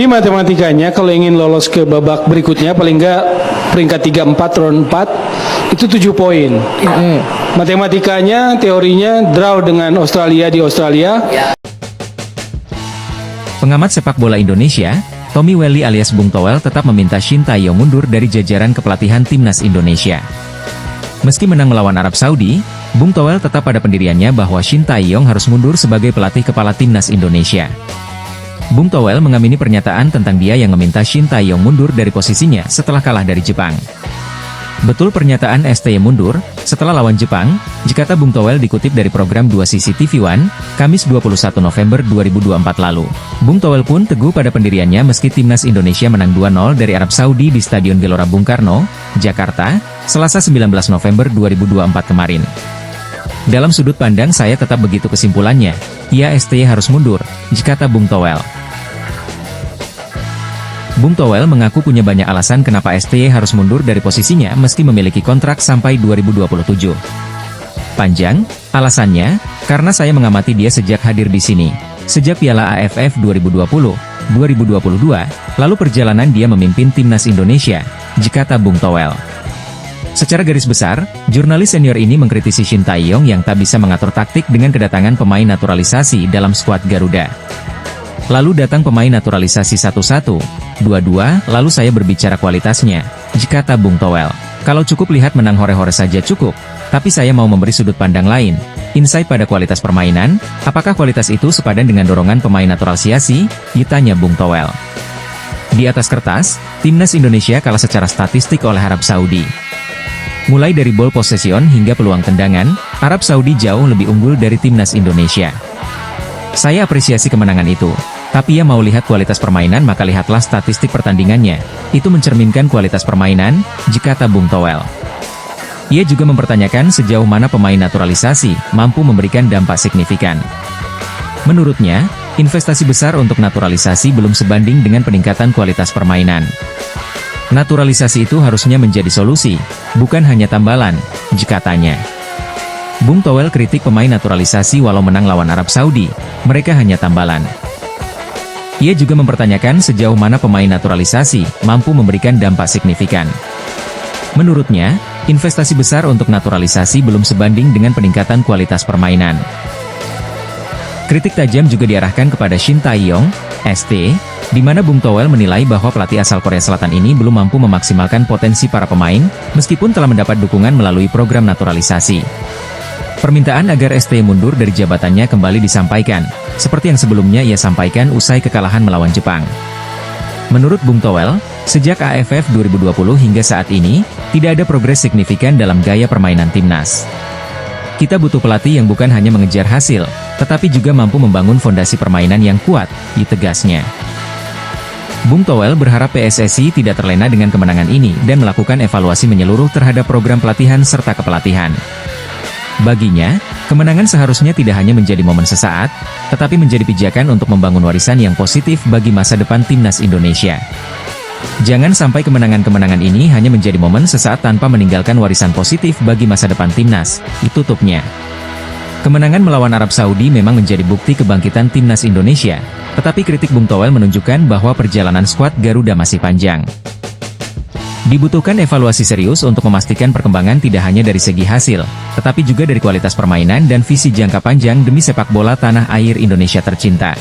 Ini matematikanya kalau ingin lolos ke babak berikutnya paling enggak peringkat 3 4 round 4 itu 7 poin. Matematikanya, teorinya draw dengan Australia di Australia. Pengamat sepak bola Indonesia, Tommy Welly alias Bung Toel tetap meminta Shin Tae-yong mundur dari jajaran kepelatihan timnas Indonesia. Meski menang melawan Arab Saudi, Bung Toel tetap pada pendiriannya bahwa Shin Tae-yong harus mundur sebagai pelatih kepala timnas Indonesia. Bung Toel mengamini pernyataan tentang dia yang meminta Shin Tae-yong mundur dari posisinya setelah kalah dari Jepang. Betul pernyataan STY mundur, setelah lawan Jepang, kata Bung Toel dikutip dari program 2 Sisi TV One, Kamis 21 November 2024 lalu. Bung Toel pun teguh pada pendiriannya meski timnas Indonesia menang 2-0 dari Arab Saudi di Stadion Gelora Bung Karno, Jakarta, Selasa 19 November 2024 kemarin. Dalam sudut pandang saya tetap begitu kesimpulannya, ya STY harus mundur, kata Bung Toel. Bung Toel mengaku punya banyak alasan kenapa STY harus mundur dari posisinya meski memiliki kontrak sampai 2027. Panjang, alasannya, karena saya mengamati dia sejak hadir di sini. Sejak Piala AFF 2020, 2022, lalu perjalanan dia memimpin timnas Indonesia, kata Bung Toel. Secara garis besar, jurnalis senior ini mengkritisi Shin Tae-yong yang tak bisa mengatur taktik dengan kedatangan pemain naturalisasi dalam skuad Garuda. Lalu datang pemain naturalisasi 1-1, 2-2, lalu saya berbicara kualitasnya, kata Bung Toel. Kalau cukup lihat menang hore-hore saja cukup, tapi saya mau memberi sudut pandang lain, insight pada kualitas permainan, apakah kualitas itu sepadan dengan dorongan pemain naturalisasi, tanya Bung Toel. Di atas kertas, timnas Indonesia kalah secara statistik oleh Arab Saudi. Mulai dari ball possession hingga peluang tendangan, Arab Saudi jauh lebih unggul dari timnas Indonesia. Saya apresiasi kemenangan itu, tapi ya mau lihat kualitas permainan maka lihatlah statistik pertandingannya, itu mencerminkan kualitas permainan, kata Bung Toel. Ia juga mempertanyakan sejauh mana pemain naturalisasi mampu memberikan dampak signifikan. Menurutnya, investasi besar untuk naturalisasi belum sebanding dengan peningkatan kualitas permainan. Naturalisasi itu harusnya menjadi solusi, bukan hanya tambalan, katanya. Bung Toel kritik pemain naturalisasi walau menang lawan Arab Saudi, mereka hanya tambalan. Ia juga mempertanyakan sejauh mana pemain naturalisasi mampu memberikan dampak signifikan. Menurutnya, investasi besar untuk naturalisasi belum sebanding dengan peningkatan kualitas permainan. Kritik tajam juga diarahkan kepada Shin Tae-yong, ST, di mana Bung Toel menilai bahwa pelatih asal Korea Selatan ini belum mampu memaksimalkan potensi para pemain, meskipun telah mendapat dukungan melalui program naturalisasi. Permintaan agar ST mundur dari jabatannya kembali disampaikan, seperti yang sebelumnya ia sampaikan usai kekalahan melawan Jepang. Menurut Bung Toel, sejak AFF 2020 hingga saat ini, tidak ada progres signifikan dalam gaya permainan timnas. Kita butuh pelatih yang bukan hanya mengejar hasil, tetapi juga mampu membangun fondasi permainan yang kuat, tegasnya. Bung Toel berharap PSSI tidak terlena dengan kemenangan ini dan melakukan evaluasi menyeluruh terhadap program pelatihan serta kepelatihan. Baginya, kemenangan seharusnya tidak hanya menjadi momen sesaat, tetapi menjadi pijakan untuk membangun warisan yang positif bagi masa depan timnas Indonesia. Jangan sampai kemenangan-kemenangan ini hanya menjadi momen sesaat tanpa meninggalkan warisan positif bagi masa depan timnas, tutupnya. Kemenangan melawan Arab Saudi memang menjadi bukti kebangkitan timnas Indonesia, tetapi kritik Bung Toel menunjukkan bahwa perjalanan skuad Garuda masih panjang. Dibutuhkan evaluasi serius untuk memastikan perkembangan tidak hanya dari segi hasil, tetapi juga dari kualitas permainan dan visi jangka panjang demi sepak bola tanah air Indonesia tercinta.